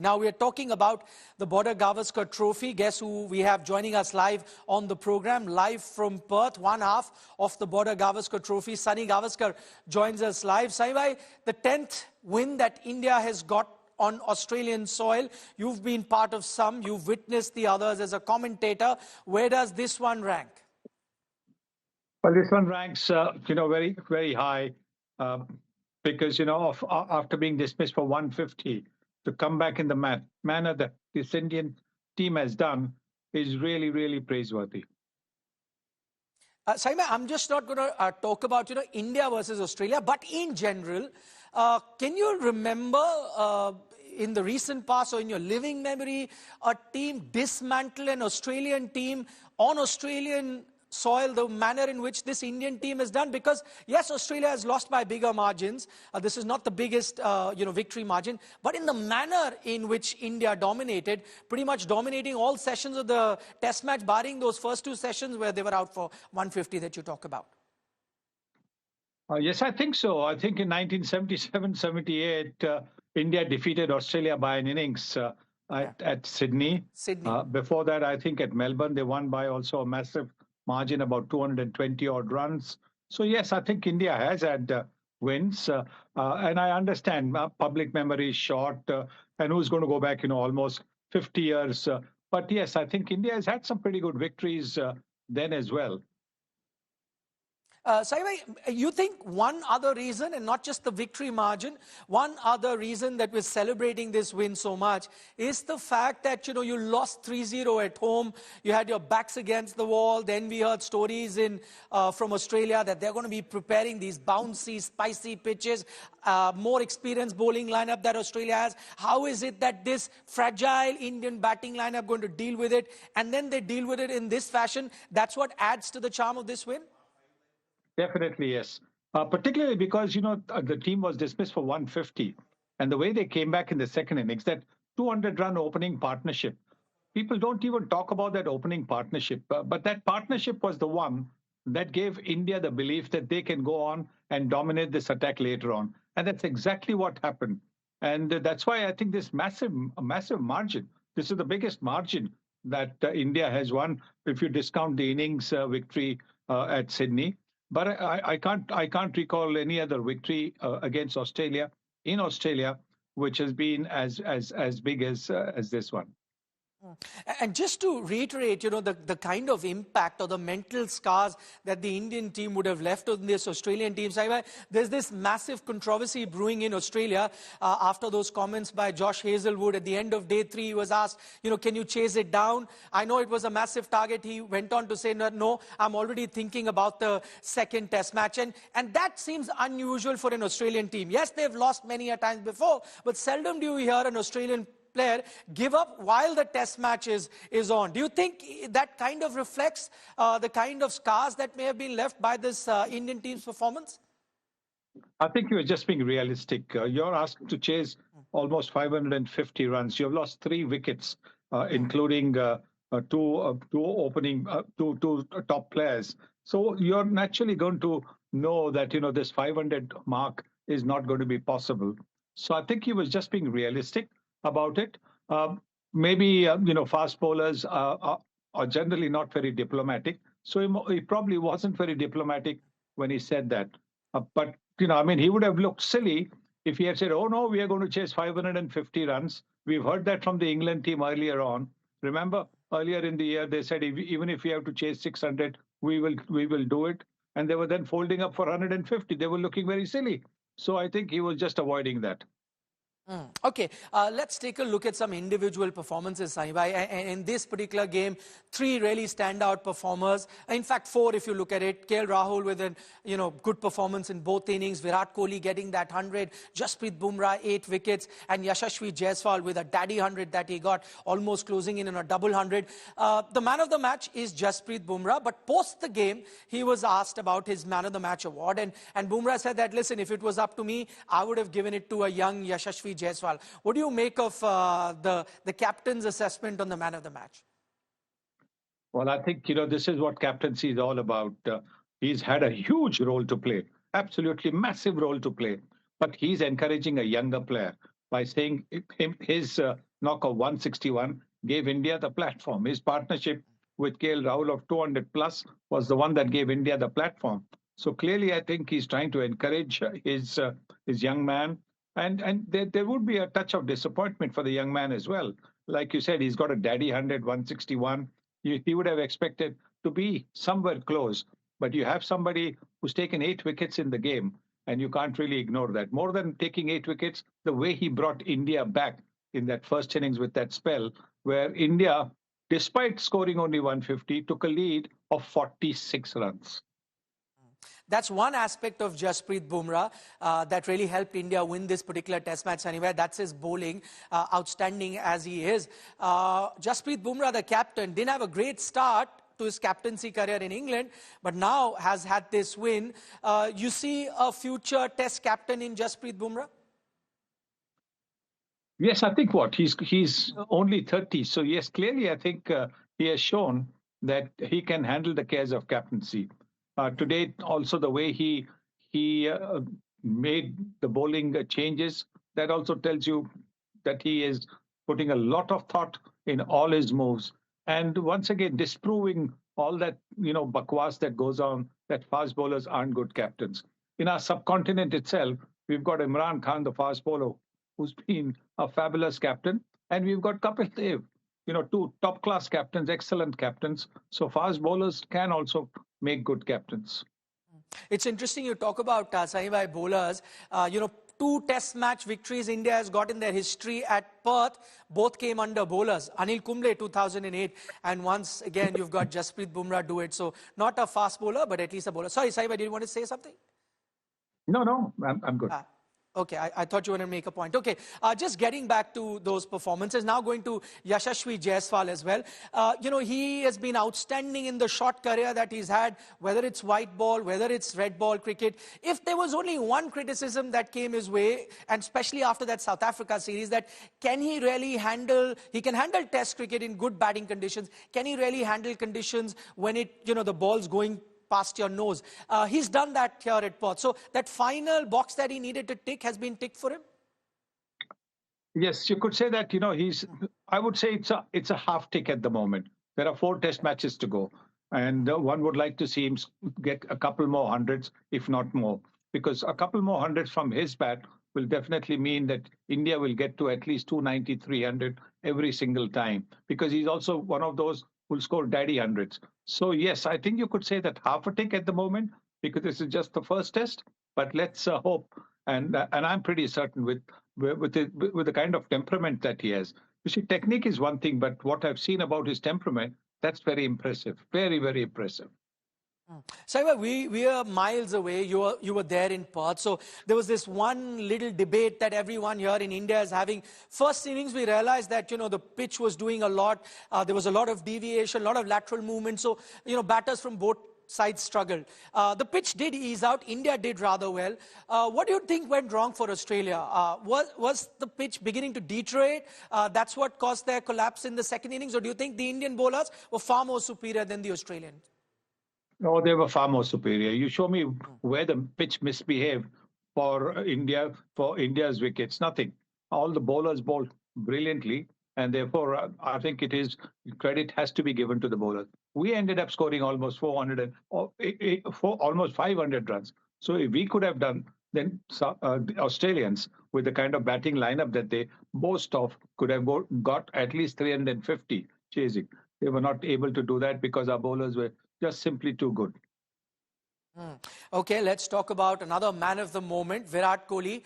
Now we are talking about the Border Gavaskar Trophy. Guess who we have joining us live on the program, live from Perth, one half of the Border Gavaskar Trophy. Sunil Gavaskar joins us live. Sunil, the 10th win that India has got on Australian soil. You've been part of some, you've witnessed the others as a commentator. Where does this one rank? Well, this one ranks, very, very high because, after being dismissed for 150, to come back in the manner that this Indian team has done is really, really praiseworthy. Saima, I'm just not going to talk about, India versus Australia, but in general, can you remember in the recent past or in your living memory, a team dismantle an Australian team on Australian soil, the manner in which this Indian team has done? Because yes, Australia has lost by bigger margins. This is not the biggest, victory margin, but in the manner in which India dominated, pretty much dominating all sessions of the test match, barring those first two sessions where they were out for 150 that you talk about. Yes, I think so. I think in 1977-78, India defeated Australia by an innings at Sydney. Before that, I think at Melbourne, they won by also a massive margin, about 220 odd runs. So yes, I think India has had wins, and I understand public memory is short, and who's going to go back, almost 50 years. But yes, I think India has had some pretty good victories then as well. Saima, you think one other reason, and not just the victory margin, one other reason that we're celebrating this win so much is the fact that, you lost 3-0 at home. You had your backs against the wall. Then we heard stories from Australia that they're going to be preparing these bouncy, spicy pitches, more experienced bowling lineup that Australia has. How is it that this fragile Indian batting lineup going to deal with it? And then they deal with it in this fashion. That's what adds to the charm of this win? Definitely, yes. Particularly because, the team was dismissed for 150. And the way they came back in the second innings, that 200-run opening partnership, people don't even talk about that opening partnership. But that partnership was the one that gave India the belief that they can go on and dominate this attack later on. And that's exactly what happened. And that's why I think this massive margin, this is the biggest margin that India has won, if you discount the innings victory at Sydney. But I can't recall any other victory against Australia in Australia which has been as big as this one. And just to reiterate, the kind of impact or the mental scars that the Indian team would have left on this Australian team. There's this massive controversy brewing in Australia after those comments by Josh Hazlewood. At the end of day 3, he was asked, can you chase it down? I know it was a massive target. He went on to say, no, I'm already thinking about the second test match. And that seems unusual for an Australian team. Yes, they've lost many a times before, but seldom do you hear an Australian player give up while the test match is on. Do you think that kind of reflects the kind of scars that may have been left by this Indian team's performance? I think you're just being realistic. You're asked to chase almost 550 runs. You've lost 3 wickets, including two top players. So you're naturally going to know that, this 500 mark is not going to be possible. So I think he was just being realistic about it. Maybe, fast bowlers are generally not very diplomatic. So he probably wasn't very diplomatic when he said that. But, he would have looked silly if he had said, oh, no, we are going to chase 550 runs. We've heard that from the England team earlier on. Remember, earlier in the year, they said, even if we have to chase 600, we will do it. And they were then folding up for 150. They were looking very silly. So I think he was just avoiding that. Okay, let's take a look at some individual performances, Sahibai. In this particular game, 3 really standout performers. In fact, 4 if you look at it. KL Rahul with a good performance in both innings. Virat Kohli getting that 100. Jaiswal Bumrah 8 wickets, and Yashasvi Jaiswal with a daddy 100 that he got, almost closing in on a double 100. The man of the match is Jaiswal Bumrah, but post the game, he was asked about his man of the match award, and Bumrah said that, listen, if it was up to me, I would have given it to a young Yashasvi Jaiswal. What do you make of the captain's assessment on the man of the match? Well, I think, this is what captaincy is all about. He's had a huge role to play, absolutely massive role to play. But he's encouraging a younger player by saying his knock of 161 gave India the platform. His partnership with KL Rahul of 200 plus was the one that gave India the platform. So clearly, I think he's trying to encourage his young man, and there would be a touch of disappointment for the young man as well. Like you said, he's got a daddy 100, 161. He would have expected to be somewhere close, but you have somebody who's taken 8 wickets in the game, and you can't really ignore that. More than taking 8 wickets, the way he brought India back in that first innings with that spell, where India, despite scoring only 150, took a lead of 46 runs. That's one aspect of Jasprit Bumrah that really helped India win this particular test match anyway. That's his bowling, outstanding as he is. Jasprit Bumrah, the captain, didn't have a great start to his captaincy career in England, but now has had this win. You see a future test captain in Jasprit Bumrah? Yes, I think he's only 30. So yes, clearly I think he has shown that he can handle the cares of captaincy. Today, also the way he made the bowling changes, that also tells you that he is putting a lot of thought in all his moves. And once again, disproving all that bakwas that goes on, that fast bowlers aren't good captains. In our subcontinent itself, we've got Imran Khan, the fast bowler, who's been a fabulous captain, and we've got Kapil Dev, two top-class captains, excellent captains. So fast bowlers can also make good captains. It's interesting you talk about Sahibhai bowlers. Two test match victories India has got in their history at Perth. Both came under bowlers. Anil Kumble 2008, and once again you've got Jasprit Bumrah do it. So not a fast bowler, but at least a bowler. Sorry, Sahibhai, did you want to say something? No, I'm good. Okay, I thought you wanted to make a point. Okay, just getting back to those performances, now going to Yashasvi Jaiswal as well. He has been outstanding in the short career that he's had, whether it's white ball, whether it's red ball cricket. If there was only one criticism that came his way, and especially after that South Africa series, that can he really handle, he can handle test cricket in good batting conditions. Can he really handle conditions when the ball's going past your nose? He's done that here at Perth. So that final box that he needed to tick has been ticked for him? Yes, you could say that, I would say it's a half tick at the moment. There are 4 test matches to go. And one would like to see him get a couple more hundreds, if not more. Because a couple more hundreds from his bat will definitely mean that India will get to at least 290, 300 every single time. Because he's also one of those who'll score daddy hundreds. So yes, I think you could say that half a tick at the moment, because this is just the first test. But let's hope, and I'm pretty certain with the kind of temperament that he has. You see, technique is one thing, but what I've seen about his temperament, that's very impressive, very, very impressive. So we are miles away. You were there in Perth. So there was this one little debate that everyone here in India is having. First innings, we realized that, the pitch was doing a lot. There was a lot of deviation, a lot of lateral movement. So, batters from both sides struggled. The pitch did ease out. India did rather well. What do you think went wrong for Australia? Was the pitch beginning to deteriorate? That's what caused their collapse in the second innings? Or do you think the Indian bowlers were far more superior than the Australians? No, they were far more superior. You show me where the pitch misbehaved for India's wickets. Nothing. All the bowlers bowled brilliantly, and therefore I think credit has to be given to the bowlers. We ended up scoring almost 400 almost 500 runs. So if we could have done, then the Australians, with the kind of batting lineup that they boast of, could have got at least 350 chasing. They were not able to do that because our bowlers were just simply too good. Okay, let's talk about another man of the moment, Virat Kohli,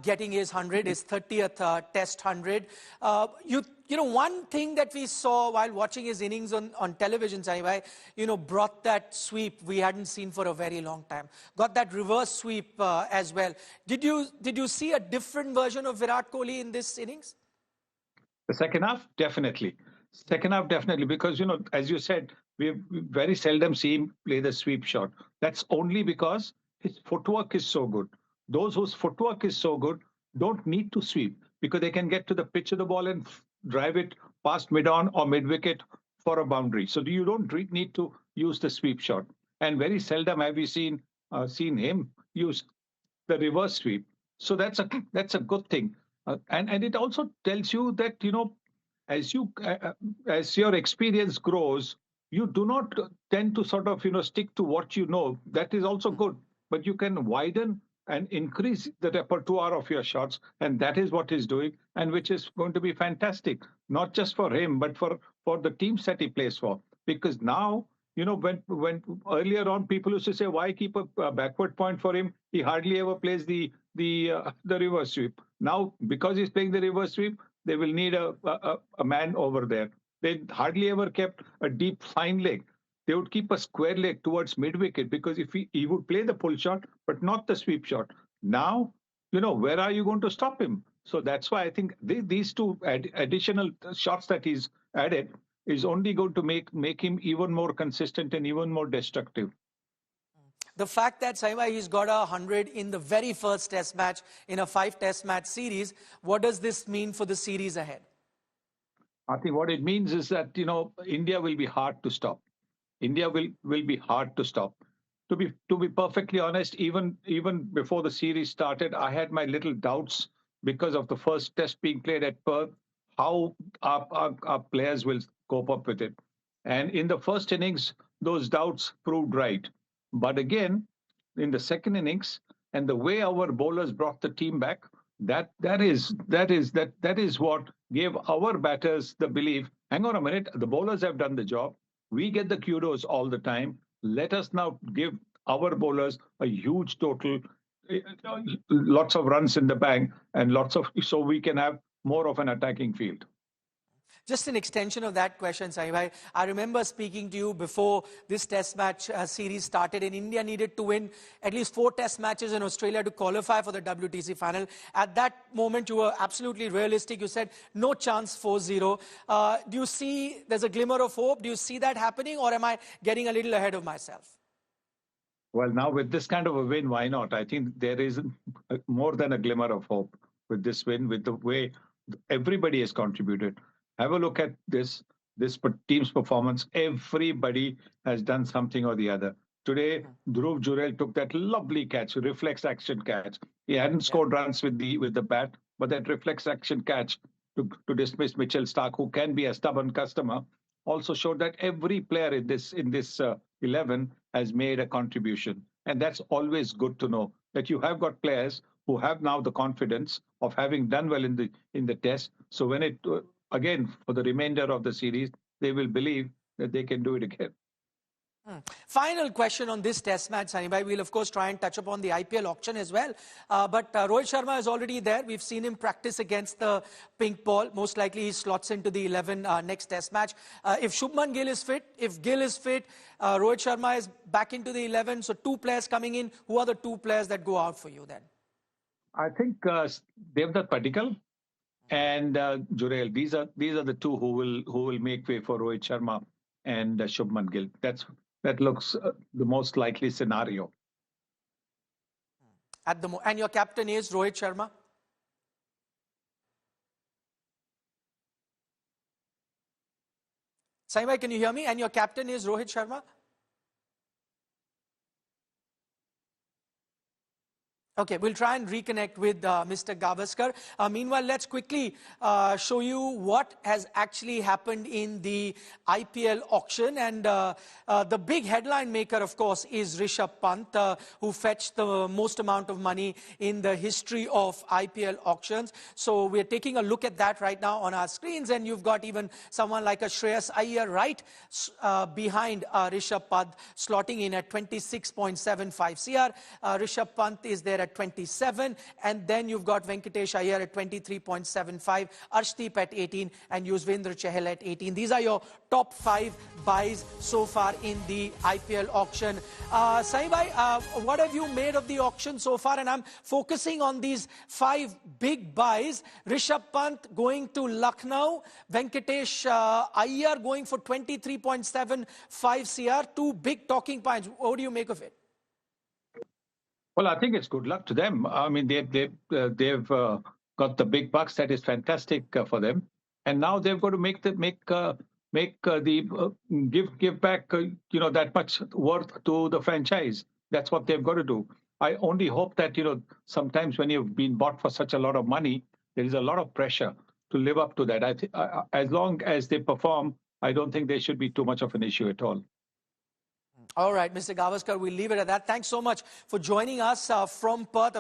getting his 100, his 30th Test 100. One thing that we saw while watching his innings on television, Sahibhai, brought that sweep we hadn't seen for a very long time. Got that reverse sweep as well. Did you see a different version of Virat Kohli in this innings? The second half, definitely. Second half, definitely, because, as you said, we very seldom see him play the sweep shot. That's only because his footwork is so good. Those whose footwork is so good don't need to sweep because they can get to the pitch of the ball and drive it past mid-on or mid-wicket for a boundary. So you don't need to use the sweep shot. And very seldom have we seen him use the reverse sweep. So that's a good thing. And it also tells you that, as as your experience grows, you do not tend to sort of, stick to what you know. That is also good, but you can widen and increase the repertoire of your shots, and that is what he's doing, and which is going to be fantastic, not just for him, but for the teams that he plays for. Because now, when earlier on people used to say, why keep a backward point for him? He hardly ever plays the reverse sweep. Now, because he's playing the reverse sweep, they will need a man over there. They hardly ever kept a deep fine leg. They would keep a square leg towards mid wicket, because if he would play the pull shot, but not the sweep shot. Now, where are you going to stop him? So that's why I think these two additional shots that he's added is only going to make him even more consistent and even more destructive. The fact that Saima, he's got 100 in the very first test match in a 5-test match series, what does this mean for the series ahead? I think what it means is that, India will be hard to stop. India will be hard to stop. To be perfectly honest, even before the series started, I had my little doubts because of the first test being played at Perth, how our players will cope up with it. And in the first innings, those doubts proved right. But again, in the second innings, and the way our bowlers brought the team back, that is what gave our batters the belief. Hang on a minute, the bowlers have done the job. We get the kudos all the time. Let us now give our bowlers a huge total, lots of runs in the bank, and so we can have more of an attacking field. Just an extension of that question, Saibhai. I remember speaking to you before this test match series started, and India needed to win at least 4 test matches in Australia to qualify for the WTC final. At that moment, you were absolutely realistic. You said, no chance 4-0. Do you see there's a glimmer of hope? Do you see that happening, or am I getting a little ahead of myself? Well, now with this kind of a win, why not? I think there is more than a glimmer of hope with this win, with the way everybody has contributed. Have a look at this team's performance. Everybody has done something or the other. Today, Dhruv Jurel took that lovely catch, reflex action catch. He hadn't scored runs with the bat, but that reflex action catch to dismiss Mitchell Stark, who can be a stubborn customer, also showed that every player in this 11 has made a contribution, and that's always good to know that you have got players who have now the confidence of having done well in the test. So when it again for the remainder of the series, they will believe that they can do it again. Final question on this test match, Sanibhai. We'll, of course, try and touch upon the IPL auction as well. But Rohit Sharma is already there. We've seen him practice against the pink ball. Most likely he slots into the 11 next test match. If Shubman Gill is fit, if Gill is fit, Rohit Sharma is back into the 11. So 2 players coming in. Who are the 2 players that go out for you then? I think Devdutt Padikkal and Jurel. These are the 2 who will make way for Rohit Sharma and Shubman Gill. That looks the most likely scenario. And your captain is Rohit Sharma? Saimai, can you hear me? And your captain is Rohit Sharma? Okay, we'll try and reconnect with Mr. Gavaskar. Meanwhile, let's quickly show you what has actually happened in the IPL auction. And the big headline maker, of course, is Rishabh Pant, who fetched the most amount of money in the history of IPL auctions. So we're taking a look at that right now on our screens. And you've got even someone like a Shreyas Iyer right behind Rishabh Pant, slotting in at 26.75 CR. Rishabh Pant is there at 27, and then you've got Venkatesh Iyer at 23.75, Arshdeep at 18, and Yuzvendra Chahal at 18. These are your top 5 buys so far in the IPL auction. Saibhai, what have you made of the auction so far? And I'm focusing on these 5 big buys. Rishabh Pant going to Lucknow, Venkatesh Iyer going for 23.75 CR, 2 big talking points. What do you make of it? Well, I think it's good luck to them. I mean, they've got the big bucks. That is fantastic for them. And now they've got to give back that much worth to the franchise. That's what they've got to do. I only hope that sometimes when you've been bought for such a lot of money, there is a lot of pressure to live up to that. As long as they perform, I don't think there should be too much of an issue at all. All right, Mr. Gavaskar, we'll leave it at that. Thanks so much for joining us from Perth.